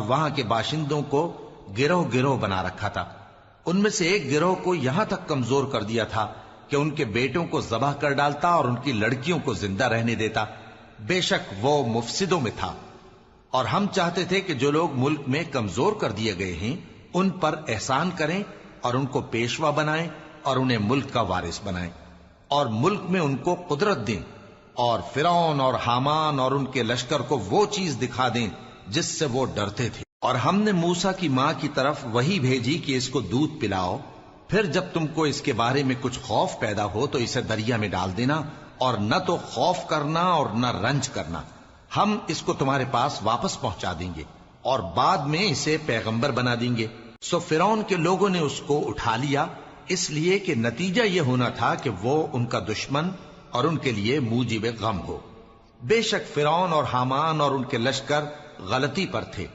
وہاں کے باشندوں کو گروہ گروہ بنا رکھا تھا۔ ان میں سے ایک گروہ کو یہاں تک کمزور کر دیا تھا کہ ان کے بیٹوں کو ذبح کر ڈالتا اور ان کی لڑکیوں کو زندہ رہنے دیتا۔ بے شک وہ مفسدوں میں تھا۔ اور ہم چاہتے تھے کہ جو لوگ ملک میں کمزور کر دیے گئے ہیں ان پر احسان کریں اور ان کو پیشوا بنائیں اور انہیں ملک کا وارث بنائیں اور ملک میں ان کو قدرت دیں اور فرعون اور حامان اور ان کے لشکر کو وہ چیز دکھا دیں جس سے وہ ڈرتے تھے۔ اور ہم نے موسیٰ کی ماں کی طرف وہی بھیجی کہ اس کو دودھ پلاؤ، پھر جب تم کو اس کے بارے میں کچھ خوف پیدا ہو تو اسے دریا میں ڈال دینا، اور نہ تو خوف کرنا اور نہ رنج کرنا، ہم اس کو تمہارے پاس واپس پہنچا دیں گے اور بعد میں اسے پیغمبر بنا دیں گے۔ سو فرعون کے لوگوں نے اس کو اٹھا لیا، اس لیے کہ نتیجہ یہ ہونا تھا کہ وہ ان کا دشمن اور ان کے لیے موجب غم ہو۔ بے شک فرعون اور حامان اور ان کے لشکر غلطی پر تھے،